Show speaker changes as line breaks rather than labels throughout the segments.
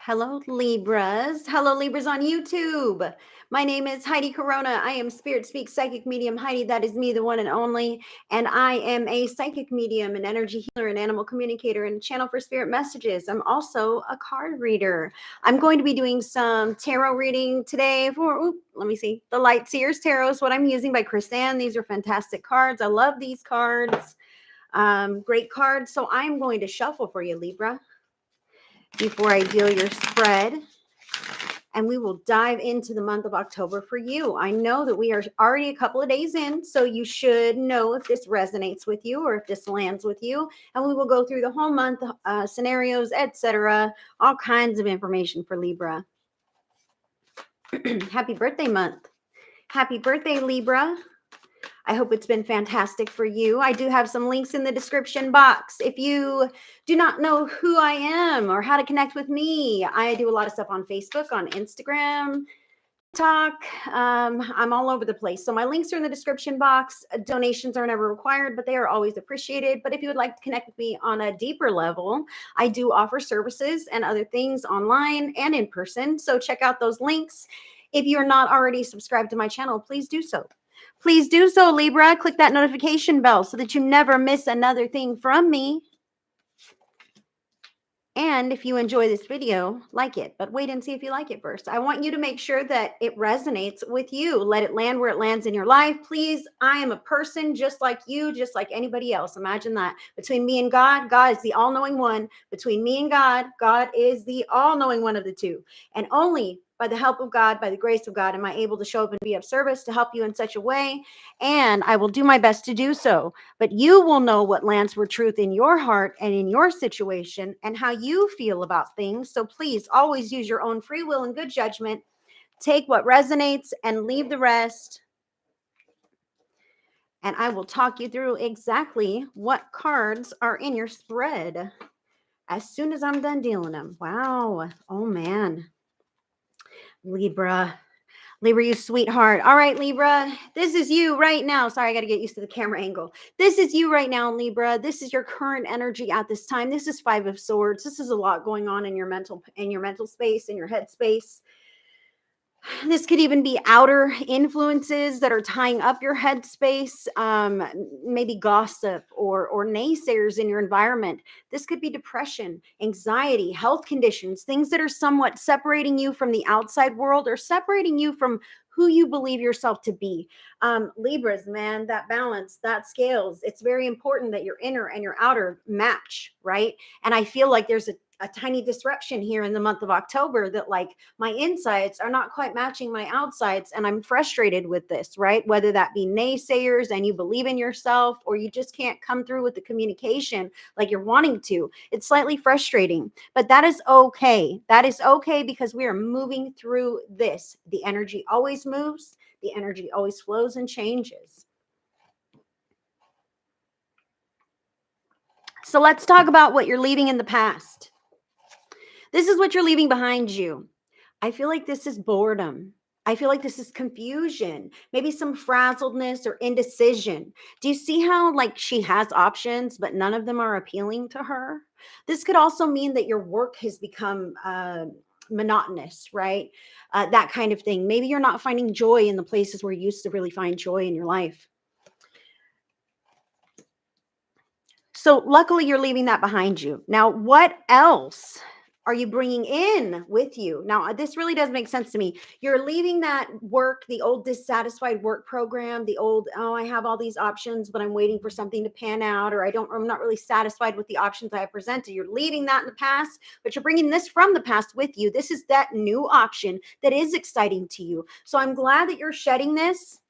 Hello, Libras. Hello, Libras on YouTube. My name is Heidi Corona. I am Spirit Speaks Psychic Medium Heidi. That is me, the one and only. And I am a psychic medium, an energy healer, an animal communicator, and a channel for spirit messages. I'm also a card reader. I'm going to be doing some tarot reading today for, let me see, the Light Seers Tarot is what I'm using by Chris Ann. These are fantastic cards. I love these cards. Great cards. So I'm going to shuffle for you, Libra, before I deal your spread, and we will dive into the month of October for you. I know that we are already a couple of days in, so you should know if this resonates with you or if this lands with you, and we will go through the whole month, scenarios, etc., all kinds of information for Libra. Happy birthday month. Happy birthday, Libra. I hope it's been fantastic for you. I do have some links in the description box. If you do not know who I am or how to connect with me, I do a lot of stuff on Facebook, on Instagram, TikTok. I'm all over the place. So my links are in the description box. Donations are never required, but they are always appreciated. But if you would like to connect with me on a deeper level, I do offer services and other things online and in person. So check out those links. If you're not already subscribed to my channel, please do so. Please do so, Libra. Click that notification bell so that you never miss another thing from me. And if you enjoy this video, like it, but wait and see if you like it first. I want you to make sure that it resonates with you. Let it land where it lands in your life. Please, I am a person just like you, just like anybody else. Imagine that. Between me and God, God is the all-knowing one. Between me and God, God is the all-knowing one of the two. And only by the help of God, by the grace of God, am I able to show up and be of service to help you in such a way. And I will do my best to do so. But you will know what lands for truth in your heart and in your situation and how you feel about things. So please always use your own free will and good judgment. Take what resonates and leave the rest. And I will talk you through exactly what cards are in your spread as soon as I'm done dealing them. Wow. Oh, man. Libra, you sweetheart. All right, Libra, this is you right now. Sorry, I got to get used to the camera angle. This is you right now, Libra. This is your current energy at this time. This is Five of Swords. This is a lot going on in your mental space, in your head space. This could even be outer influences that are tying up your headspace, maybe gossip or naysayers in your environment. This could be depression, anxiety, health conditions, things that are somewhat separating you from the outside world or separating you from who you believe yourself to be. Libras, man, that balance, that scales. It's very important that your inner and your outer match, right? And I feel like there's a tiny disruption here in the month of October that like my insides are not quite matching my outsides. And I'm frustrated with this, right? Whether that be naysayers and you believe in yourself or you just can't come through with the communication like you're wanting to. It's slightly frustrating, but that is okay. That is okay because we are moving through this. The energy always moves. The energy always flows and changes. So let's talk about what you're leaving in the past. This is what you're leaving behind you. I feel like this is boredom. I feel like this is confusion, maybe some frazzledness or indecision. Do you see how like she has options, but none of them are appealing to her? This could also mean that your work has become monotonous, right? That kind of thing. Maybe you're not finding joy in the places where you used to really find joy in your life. So luckily you're leaving that behind you. Now, what else are you bringing in with you? Now, this really does make sense to me. You're leaving that work, the old dissatisfied work program, the old, oh, I have all these options, but I'm waiting for something to pan out, or I'm not really satisfied with the options I have presented. You're leaving that in the past, but you're bringing this from the past with you. This is that new option that is exciting to you. So I'm glad that you're shedding this.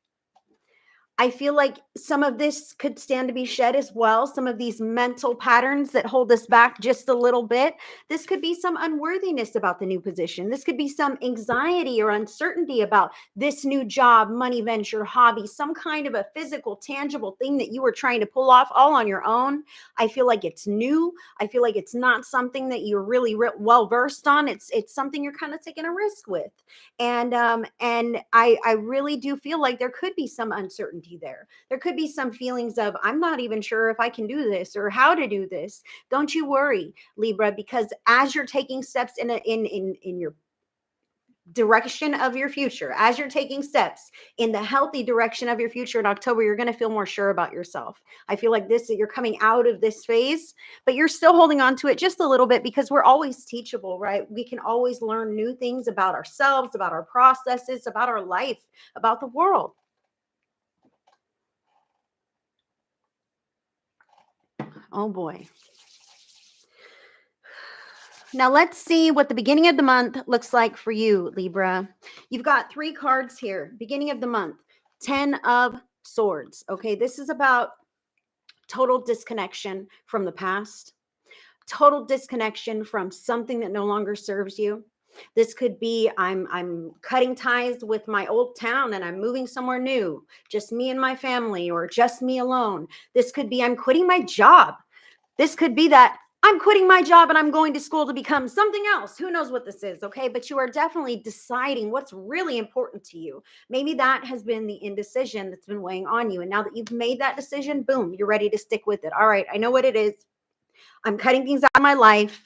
I feel like some of this could stand to be shed as well. Some of these mental patterns that hold us back just a little bit. This could be some unworthiness about the new position. This could be some anxiety or uncertainty about this new job, money venture, hobby, some kind of a physical, tangible thing that you were trying to pull off all on your own. I feel like it's new. I feel like it's not something that you're really well versed on. It's something you're kind of taking a risk with. And I really do feel like there could be some uncertainty uncertainty there. There could be some feelings of, I'm not even sure if I can do this or how to do this. Don't you worry, Libra, because as you're taking steps in your direction of your future, as you're taking steps in the healthy direction of your future in October, you're going to feel more sure about yourself. I feel like this, that you're coming out of this phase, but you're still holding on to it just a little bit because we're always teachable, right? We can always learn new things about ourselves, about our processes, about our life, about the world. Oh boy. Now let's see what the beginning of the month looks like for you, Libra. You've got 3 cards here. Beginning of the month, 10 of Swords. Okay, this is about total disconnection from the past, total disconnection from something that no longer serves you. This could be I'm cutting ties with my old town and I'm moving somewhere new, just me and my family, or just me alone. This could be I'm quitting my job. This could be that I'm quitting my job and I'm going to school to become something else. Who knows what this is, okay? But you are definitely deciding what's really important to you. Maybe that has been the indecision that's been weighing on you. And now that you've made that decision, boom, you're ready to stick with it. All right, I know what it is. I'm cutting things out of my life,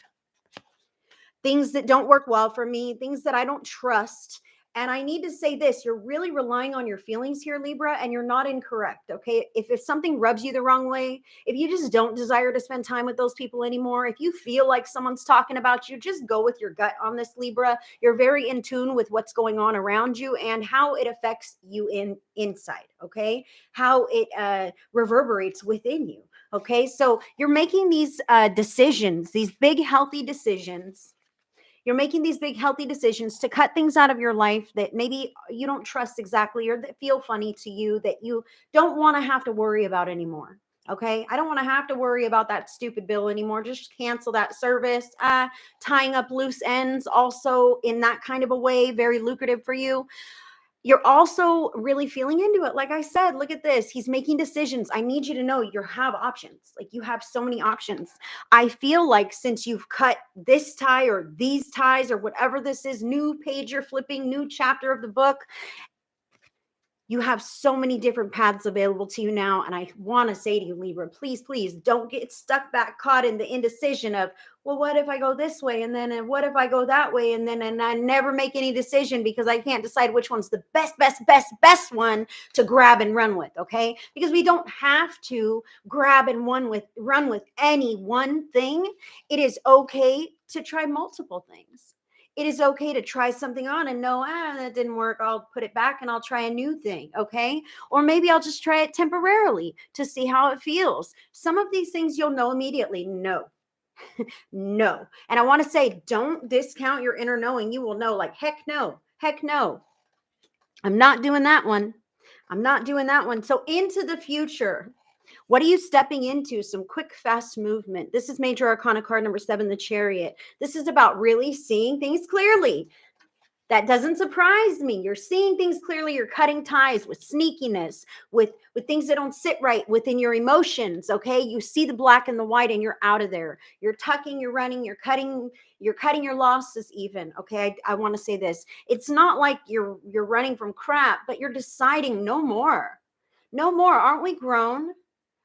things that don't work well for me, things that I don't trust. And I need to say this, you're really relying on your feelings here, Libra, and you're not incorrect, okay? If something rubs you the wrong way, if you just don't desire to spend time with those people anymore, if you feel like someone's talking about you, just go with your gut on this, Libra. You're very in tune with what's going on around you and how it affects you inside, okay? How it reverberates within you, okay? So you're making these decisions, these big, healthy decisions. You're making these big, healthy decisions to cut things out of your life that maybe you don't trust exactly, or that feel funny to you, that you don't want to have to worry about anymore. Okay. I don't want to have to worry about that stupid bill anymore. Just cancel that service. Tying up loose ends, also in that kind of a way, very lucrative for you. You're also really feeling into it. Like I said, look at this. He's making decisions. I need you to know you have options. Like you have so many options. I feel like since you've cut this tie or these ties or whatever this is, new page you're flipping, new chapter of the book, you have so many different paths available to you now. And I want to say to you, Libra, please, please don't get stuck back, caught in the indecision of, well, what if I go this way? And then what if I go that way? And I never make any decision because I can't decide which one's the best one to grab and run with. Okay. Because we don't have to grab and run with any one thing. It is okay to try multiple things. It is okay to try something on and know, that didn't work. I'll put it back and I'll try a new thing. Okay. Or maybe I'll just try it temporarily to see how it feels. Some of these things you'll know immediately. No, no. And I want to say, don't discount your inner knowing. You will know like, heck no, I'm not doing that one. I'm not doing that one. So into the future, what are you stepping into? Some quick, fast movement. This is Major Arcana card number 7, the Chariot. This is about really seeing things clearly. That doesn't surprise me. You're seeing things clearly. You're cutting ties with sneakiness, with things that don't sit right within your emotions. Okay. You see the black and the white and you're out of there. You're tucking, you're running, you're cutting your losses even. Okay. I want to say this. It's not like you're running from crap, but you're deciding no more. No more. Aren't we grown?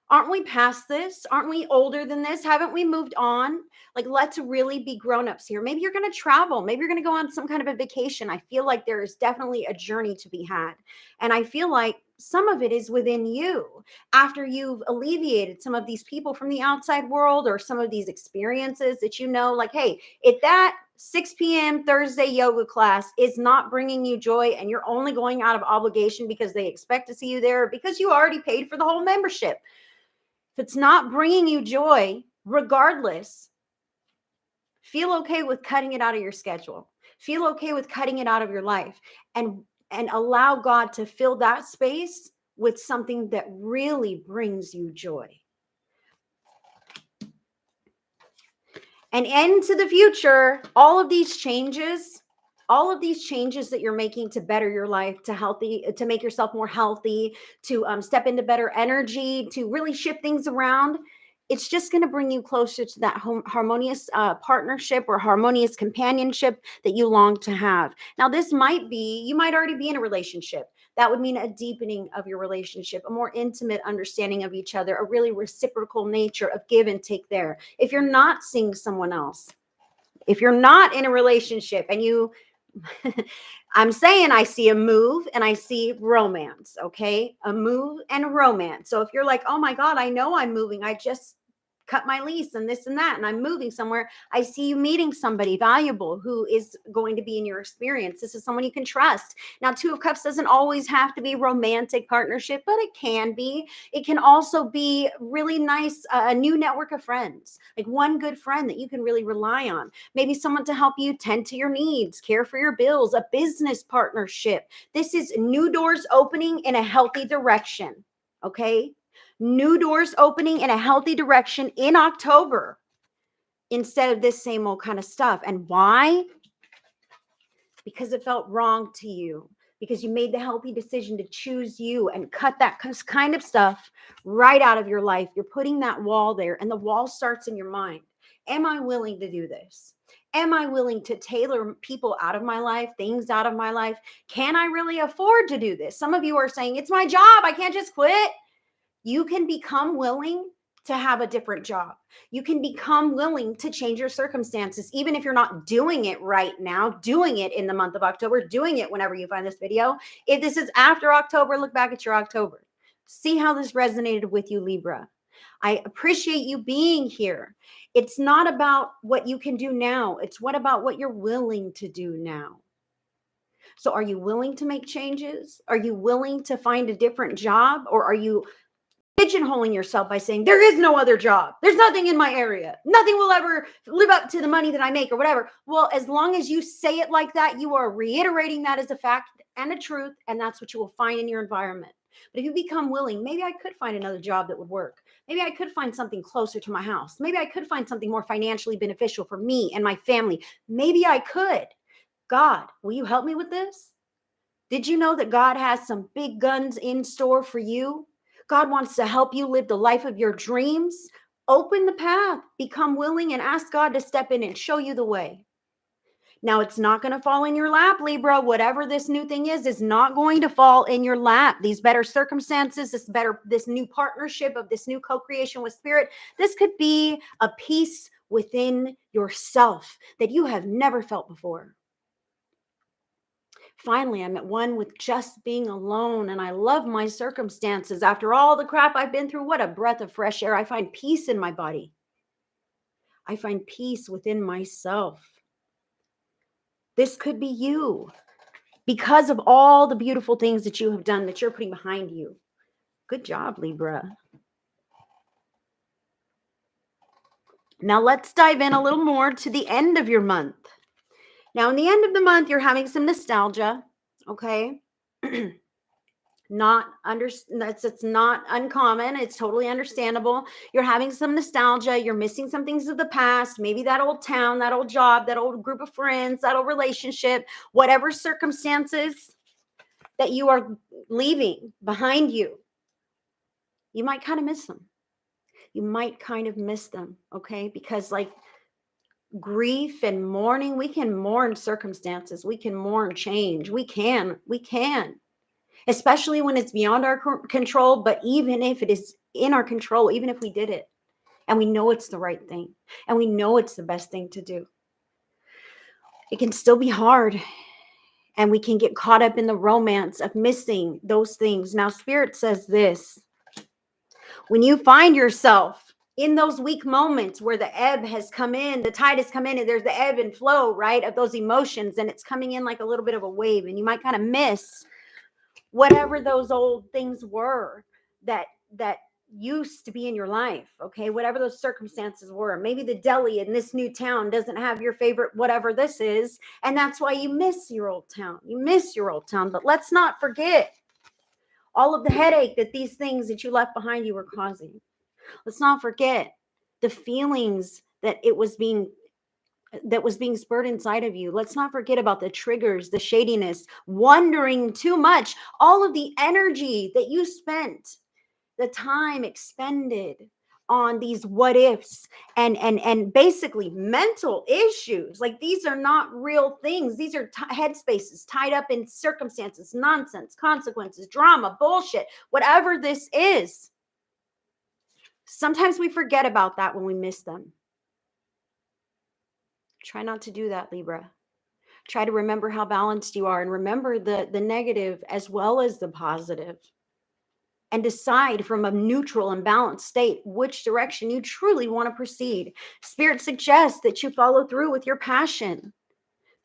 Aren't we past this? Aren't we older than this? Haven't we moved on? Like, let's really be grown-ups here. Maybe you're going to travel. Maybe you're going to go on some kind of a vacation. I feel like there is definitely a journey to be had. And I feel like some of it is within you after you've alleviated some of these people from the outside world or some of these experiences that you know, like, hey, if that 6 p.m. Thursday yoga class is not bringing you joy and you're only going out of obligation because they expect to see you there because you already paid for the whole membership. If it's not bringing you joy, regardless, feel okay with cutting it out of your schedule. Feel okay with cutting it out of your life and allow God to fill that space with something that really brings you joy. And into the future, all of these changes that you're making to better your life, to make yourself more healthy, to step into better energy, to really shift things around, it's just going to bring you closer to that harmonious partnership or harmonious companionship that you long to have. Now, this might be, you might already be in a relationship. That would mean a deepening of your relationship, a more intimate understanding of each other, a really reciprocal nature of give and take there. If you're not seeing someone else, if you're not in a relationship and you, I'm saying I see a move and I see romance, okay? A move and romance. So if you're like, oh my God, I know I'm moving. I just cut my lease and this and that, and I'm moving somewhere. I see you meeting somebody valuable who is going to be in your experience. This is someone you can trust. Now, Two of Cups doesn't always have to be romantic partnership, but it can be. It can also be really nice, a new network of friends, like one good friend that you can really rely on. Maybe someone to help you tend to your needs, care for your bills, a business partnership. This is new doors opening in a healthy direction, okay? New doors opening in a healthy direction in October instead of this same old kind of stuff. And why? Because it felt wrong to you, because you made the healthy decision to choose you and cut that kind of stuff right out of your life. You're putting that wall there, and the wall starts in your mind. Am I willing to do this? Am I willing to tailor people out of my life, things out of my life? Can I really afford to do this? Some of you are saying, it's my job, I can't just quit. You can become willing to have a different job. You can become willing to change your circumstances, even if you're not doing it right now, doing it in the month of October, doing it whenever you find this video. If this is after October, look back at your October. See how this resonated with you, Libra. I appreciate you being here. It's not about what you can do now. It's about what you're willing to do now. So are you willing to make changes? Are you willing to find a different job? Or are you pigeonholing yourself by saying there is no other job, there's nothing in my area, nothing will ever live up to the money that I make or whatever? Well, as long as you say it like that, you are reiterating that as a fact and a truth, and that's what you will find in your environment. But if you become willing, maybe I could find another job that would work. Maybe I could find something closer to my house. Maybe I could find something more financially beneficial for me and my family. Maybe I could. God, will you help me with this? Did you know that God has some big guns in store for you? God wants to help you live the life of your dreams. Open the path, become willing, and ask God to step in and show you the way. Now, it's not going to fall in your lap, Libra. Whatever this new thing is not going to fall in your lap. These better circumstances, this new partnership of this new co-creation with Spirit, this could be a peace within yourself that you have never felt before. Finally, I'm at one with just being alone, and I love my circumstances. After all the crap I've been through, what a breath of fresh air. I find peace in my body. I find peace within myself. This could be you because of all the beautiful things that you have done, that you're putting behind you. Good job, Libra. Now let's dive in a little more to the end of your month. Now, in the end of the month, you're having some nostalgia, okay? It's not uncommon. It's totally understandable. You're having some nostalgia. You're missing some things of the past. Maybe that old town, that old job, that old group of friends, that old relationship, whatever circumstances that you are leaving behind you. You might kind of miss them. You might kind of miss them, okay? Because like grief and mourning, we can mourn circumstances. We can mourn change. We can. Especially when it's beyond our control. But even if it is in our control, even if we did it and we know it's the right thing and we know it's the best thing to do, it can still be hard. And we can get caught up in the romance of missing those things. Now, Spirit says this: when you find yourself in those weak moments where the ebb has come in, the tide has come in, and there's the ebb and flow, right, of those emotions, and it's coming in like a little bit of a wave, and you might kind of miss whatever those old things were that used to be in your life, okay? Whatever those circumstances were. Maybe the deli in this new town doesn't have your favorite whatever this is, and that's why you miss your old town. You miss your old town, but let's not forget all of the headache that these things that you left behind you were causing. Let's not forget the feelings that was being spurred inside of you. Let's not forget about the triggers, the shadiness, wondering too much, all of the energy that you spent, the time expended on these what ifs and basically mental issues. Like, these are not real things. These are headspaces tied up in circumstances, nonsense, consequences, drama, bullshit, whatever this is. Sometimes we forget about that when we miss them. Try not to do that, Libra. Try to remember how balanced you are and remember the negative as well as the positive. And decide from a neutral and balanced state which direction you truly want to proceed. Spirit suggests that you follow through with your passion.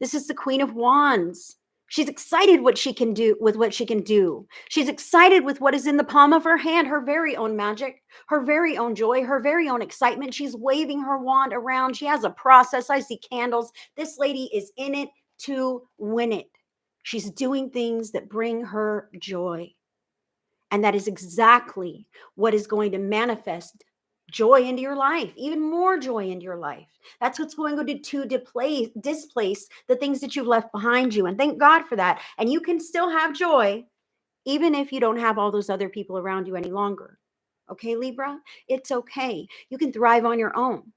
This is the Queen of Wands. She's excited what she can do with what she can do. She's excited with what is in the palm of her hand, her very own magic, her very own joy, her very own excitement. She's waving her wand around. She has a process. I see candles. This lady is in it to win it. She's doing things that bring her joy. And that is exactly what is going to manifest joy into your life, even more joy into your life. That's what's going to displace the things that you've left behind you. And thank God for that. And you can still have joy, even if you don't have all those other people around you any longer. Okay, Libra? It's okay. You can thrive on your own.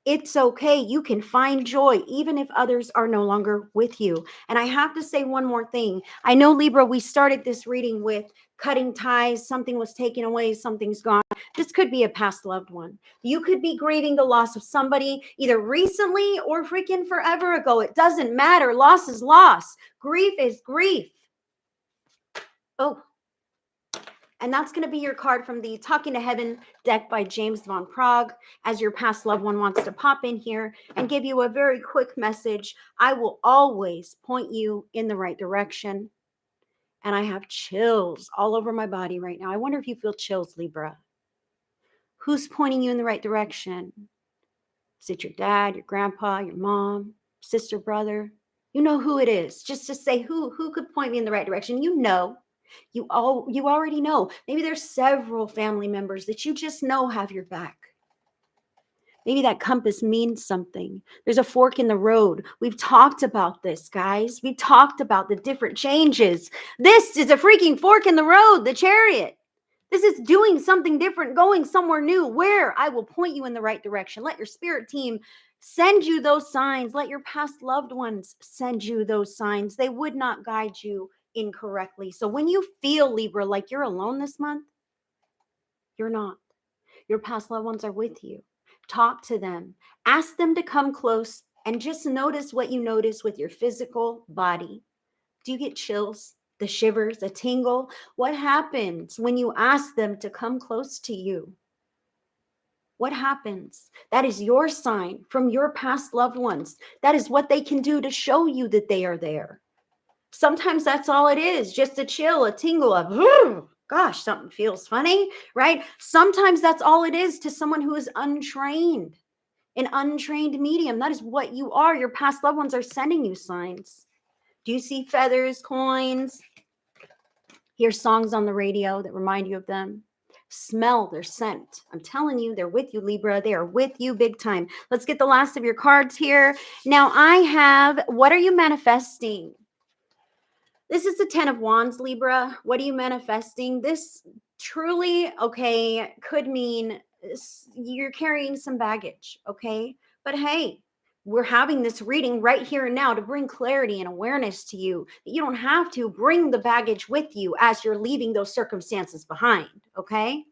It's okay. You can find joy even if others are no longer with you. And I have to say one more thing. I know, Libra, we started this reading with cutting ties. Something was taken away. Something's gone. This could be a past loved one. You could be grieving the loss of somebody either recently or freaking forever ago. It doesn't matter. Loss is loss. Grief is grief. Oh. And that's going to be your card from the Talking to Heaven deck by James Von Prague. As your past loved one wants to pop in here and give you a very quick message, I will always point you in the right direction. And I have chills all over my body right now. I wonder if you feel chills, Libra. Who's pointing you in the right direction? Is it your dad, your grandpa, your mom, sister, brother? You know who it is. Just to say who could point me in the right direction. You know. You already know. Maybe there's several family members that you just know have your back. Maybe that compass means something. There's a fork in the road. We've talked about this, guys. We talked about the different changes. This is a freaking fork in the road, the Chariot. This is doing something different, going somewhere new, where I will point you in the right direction. Let your spirit team send you those signs. Let your past loved ones send you those signs. They would not guide you incorrectly. So when you feel, Libra, like you're alone this month, you're not. Your past loved ones are with you. Talk to them. Ask them to come close and just notice what you notice with your physical body. Do you get chills, the shivers, a tingle? What happens when you ask them to come close to you? What happens? That is your sign from your past loved ones. That is what they can do to show you that they are there. Sometimes that's all it is, just a chill, a tingle, gosh, something feels funny, right? Sometimes that's all it is to someone who is untrained, an untrained medium. That is what you are. Your past loved ones are sending you signs. Do you see feathers, coins? Hear songs on the radio that remind you of them? Smell their scent. I'm telling you, they're with you, Libra. They are with you big time. Let's get the last of your cards here. Now I have, what are you manifesting? This is the 10 of Wands, Libra. What are you manifesting? This truly, okay, could mean you're carrying some baggage, okay? But hey, we're having this reading right here and now to bring clarity and awareness to you. You don't have to bring the baggage with you as you're leaving those circumstances behind, okay?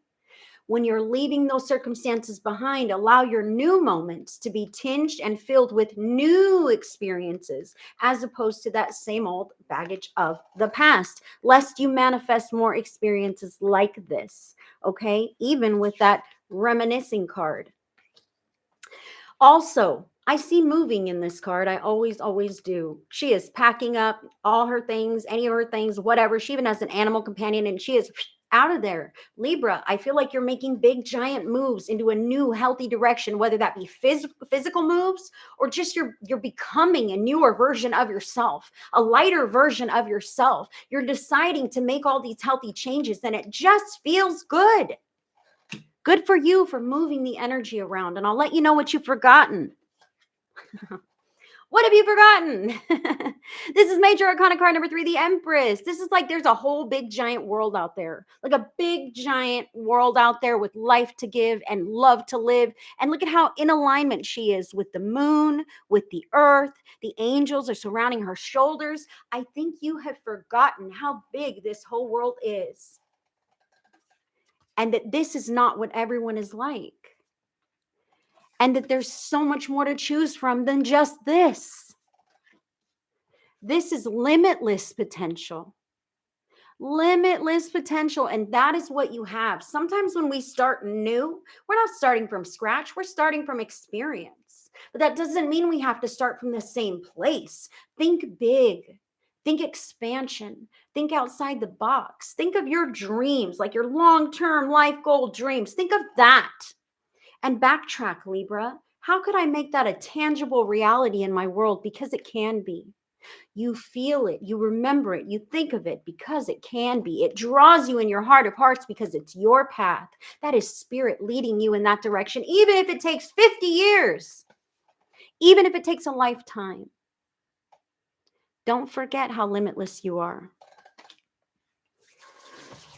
When you're leaving those circumstances behind, allow your new moments to be tinged and filled with new experiences, as opposed to that same old baggage of the past, lest you manifest more experiences like this, okay? Even with that reminiscing card. Also, I see moving in this card. I always do. She is packing up all her things, any of her things, whatever. She even has an animal companion and she is out of there. Libra, I feel like you're making big, giant moves into a new, healthy direction, whether that be physical moves or just you're becoming a newer version of yourself, a lighter version of yourself. You're deciding to make all these healthy changes and it just feels good. Good for you for moving the energy around. And I'll let you know what you've forgotten. What have you forgotten? This is Major Arcana card number 3, the Empress. This is like there's a whole big giant world out there. Like a big giant world out there with life to give and love to live. And look at how in alignment she is with the moon, with the earth. The angels are surrounding her shoulders. I think you have forgotten how big this whole world is. And that this is not what everyone is like. And that there's so much more to choose from than just this. This is limitless potential. Limitless potential. And that is what you have. Sometimes when we start new, we're not starting from scratch. We're starting from experience. But that doesn't mean we have to start from the same place. Think big. Think expansion. Think outside the box. Think of your dreams, like your long-term life goal dreams. Think of that. And backtrack, Libra. How could I make that a tangible reality in my world? Because it can be. You feel it, you remember it, you think of it because it can be. It draws you in your heart of hearts because it's your path. That is spirit leading you in that direction, even if it takes 50 years, even if it takes a lifetime. Don't forget how limitless you are.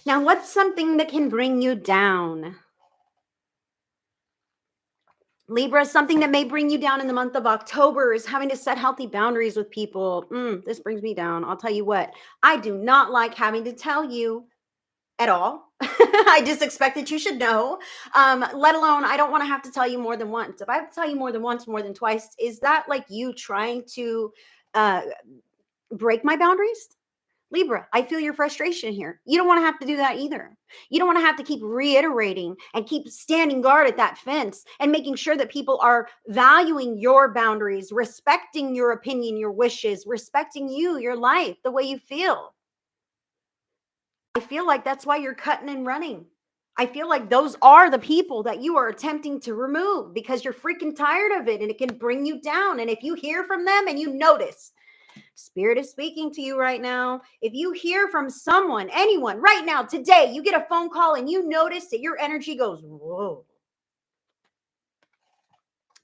Now, what's something that can bring you down? Libra, something that may bring you down in the month of October is having to set healthy boundaries with people. This brings me down. I'll tell you what, I do not like having to tell you at all. I just expect that you should know, let alone I don't want to have to tell you more than once. If I have to tell you more than once, more than twice, is that like you trying to break my boundaries? Libra, I feel your frustration here. You don't want to have to do that either. You don't want to have to keep reiterating and keep standing guard at that fence and making sure that people are valuing your boundaries, respecting your opinion, your wishes, respecting you, your life, the way you feel. I feel like that's why you're cutting and running. I feel like those are the people that you are attempting to remove because you're freaking tired of it and it can bring you down. And if you hear from them and you notice, Spirit is speaking to you right now. If you hear from someone, anyone right now, today, you get a phone call and you notice that your energy goes, whoa.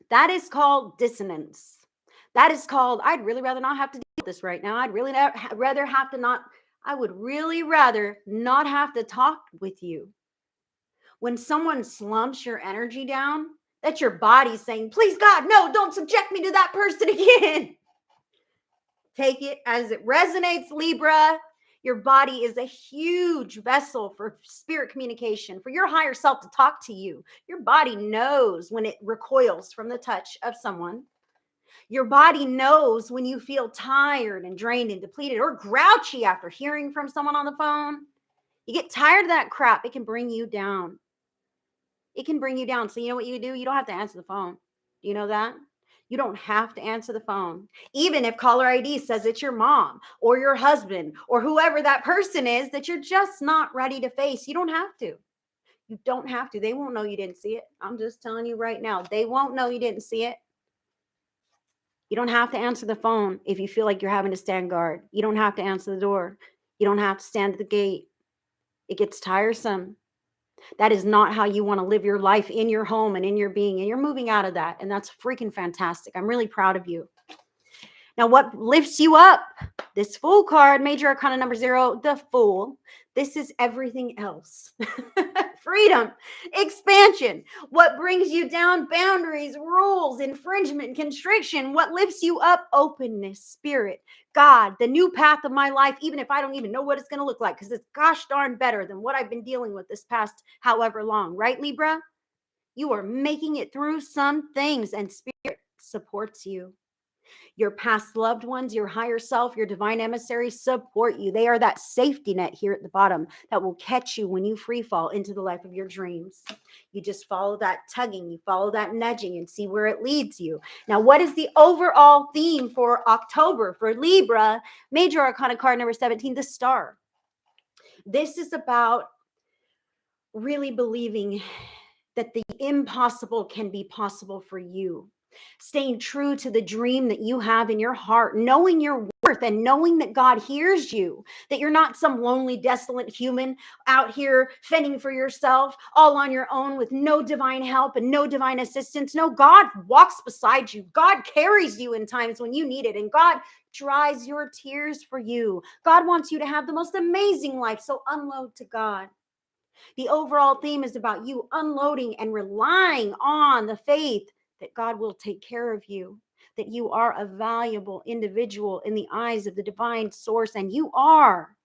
That is called dissonance. That is called, I'd really rather not have to deal with this right now. I would really rather not have to talk with you. When someone slumps your energy down, that's your body saying, please God, no, don't subject me to that person again. Take it as it resonates, Libra. Your body is a huge vessel for spirit communication, for your higher self to talk to you. Your body knows when it recoils from the touch of someone. Your body knows when you feel tired and drained and depleted or grouchy after hearing from someone on the phone. You get tired of that crap, it can bring you down. It can bring you down. So you know what you do? You don't have to answer the phone. Do you know that? You don't have to answer the phone. Even if caller ID says it's your mom or your husband or whoever that person is that you're just not ready to face, you don't have to. You don't have to. They won't know you didn't see it. I'm just telling you right now. They won't know you didn't see it. You don't have to answer the phone if you feel like you're having to stand guard. You don't have to answer the door. You don't have to stand at the gate. It gets tiresome. That is not how you want to live your life in your home and in your being. And you're moving out of that. And that's freaking fantastic. I'm really proud of you. Now, what lifts you up? This Fool card, Major Arcana number 0, the Fool. This is everything else. Freedom, expansion. What brings you down? Boundaries, rules, infringement, constriction. What lifts you up? Openness, spirit, God, the new path of my life, even if I don't even know what it's going to look like, because it's gosh darn better than what I've been dealing with this past however long. Right, Libra? You are making it through some things, and spirit supports you. Your past loved ones, your higher self, your divine emissaries support you. They are that safety net here at the bottom that will catch you when you free fall into the life of your dreams. You just follow that tugging, you follow that nudging and see where it leads you. Now, what is the overall theme for October for Libra? Major Arcana card number 17, the Star. This is about really believing that the impossible can be possible for you. Staying true to the dream that you have in your heart, knowing your and knowing that God hears you, that you're not some lonely, desolate human out here fending for yourself all on your own with no divine help and no divine assistance. No, God walks beside you. God carries you in times when you need it, and God dries your tears for you. God wants you to have the most amazing life, so unload to God. The overall theme is about you unloading and relying on the faith that God will take care of you, that you are a valuable individual in the eyes of the divine source, and you are,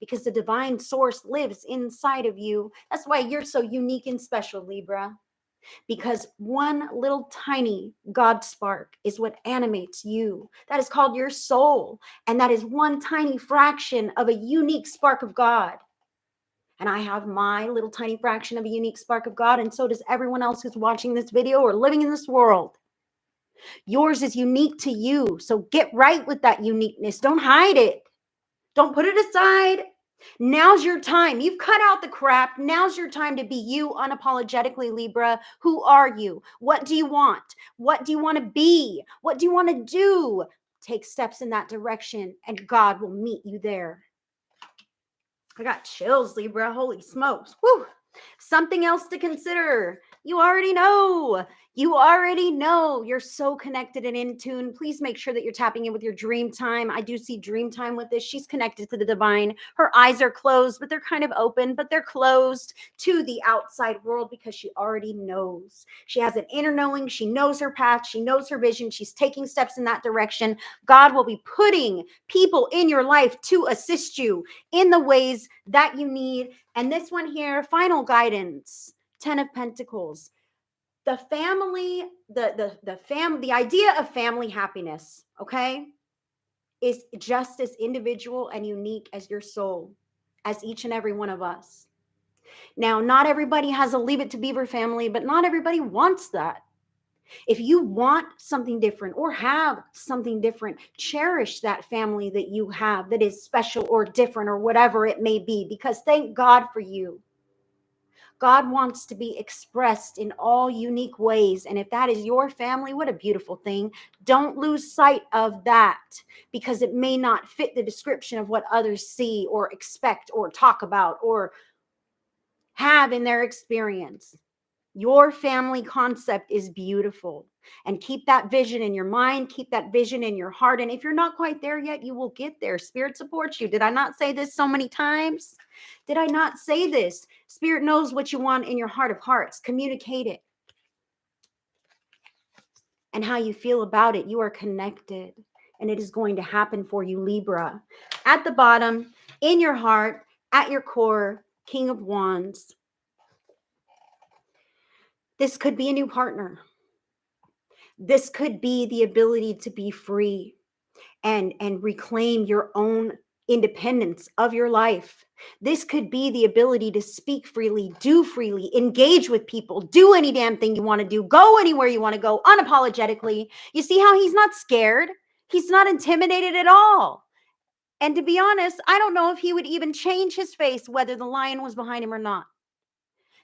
because the divine source lives inside of you. That's why you're so unique and special, Libra, because one little tiny God spark is what animates you. That is called your soul, and that is one tiny fraction of a unique spark of God. And I have my little tiny fraction of a unique spark of God, and so does everyone else who's watching this video or living in this world. Yours is unique to you, so get right with that uniqueness. Don't hide it. Don't put it aside. Now's your time. You've cut out the crap. Now's your time to be you unapologetically, Libra. Who are you? What do you want? What do you want to be? What do you want to do? Take steps in that direction, and God will meet you there. I got chills, Libra. Holy smokes. Woo. Something else to consider. You already know. You already know. You're so connected and in tune. Please make sure that you're tapping in with your dream time. I do see dream time with this. She's connected to the divine. Her eyes are closed, but they're kind of open, but they're closed to the outside world because she already knows. She has an inner knowing. She knows her path. She knows her vision. She's taking steps in that direction. God will be putting people in your life to assist you in the ways that you need. And this one here, final guidance, 10 of Pentacles. The family, the idea of family happiness, okay, is just as individual and unique as your soul, as each and every one of us. Now, not everybody has a Leave It to Beaver family, but not everybody wants that. If you want something different or have something different, cherish that family that you have that is special or different or whatever it may be, because thank God for you. God wants to be expressed in all unique ways. And if that is your family, what a beautiful thing. Don't lose sight of that, because it may not fit the description of what others see or expect or talk about or have in their experience. Your family concept is beautiful, and keep that vision in your mind, keep that vision in your heart. And if you're not quite there yet, you will get there. Spirit supports you. Did I not say this so many times? Did I not say this? Spirit knows what you want in your heart of hearts. Communicate it and how you feel about it. You are connected, and it is going to happen for you, Libra. At the bottom, in your heart, at your core, King of Wands. This could be a new partner. This could be the ability to be free and reclaim your own independence of your life. This could be the ability to speak freely, do freely, engage with people, do any damn thing you want to do, go anywhere you want to go unapologetically. You see how he's not scared? He's not intimidated at all. And to be honest, I don't know if he would even change his face whether the lion was behind him or not.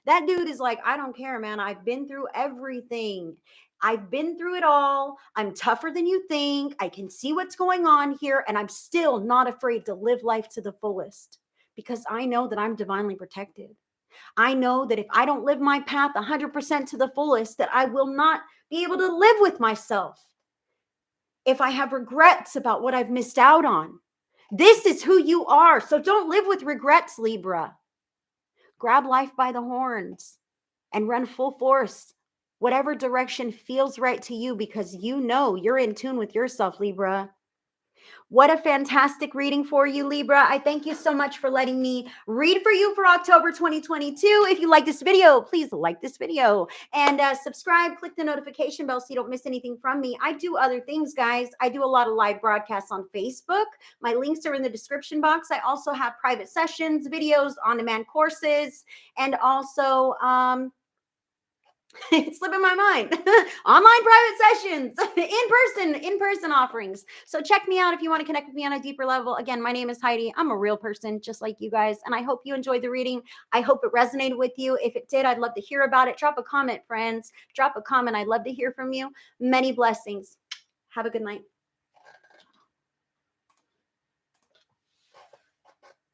That dude is like, I don't care, man. I've been through everything. I've been through it all. I'm tougher than you think. I can see what's going on here. And I'm still not afraid to live life to the fullest, because I know that I'm divinely protected. I know that if I don't live my path 100% to the fullest, that I will not be able to live with myself if I have regrets about what I've missed out on. This is who you are. So don't live with regrets, Libra. Grab life by the horns and run full force, whatever direction feels right to you, because you know you're in tune with yourself, Libra. What a fantastic reading for you, Libra. I thank you so much for letting me read for you for October 2022. If you like this video, please like this video and subscribe. Click the notification bell so you don't miss anything from me. I do other things, guys. I do a lot of live broadcasts on Facebook. My links are in the description box. I also have private sessions, videos, on-demand courses, and also it's slipping my mind. Online private sessions, in-person offerings. So check me out if you want to connect with me on a deeper level. Again, my name is Heidi. I'm a real person just like you guys. And I hope you enjoyed the reading. I hope it resonated with you. If it did, I'd love to hear about it. Drop a comment, friends. Drop a comment. I'd love to hear from you. Many blessings. Have a good night.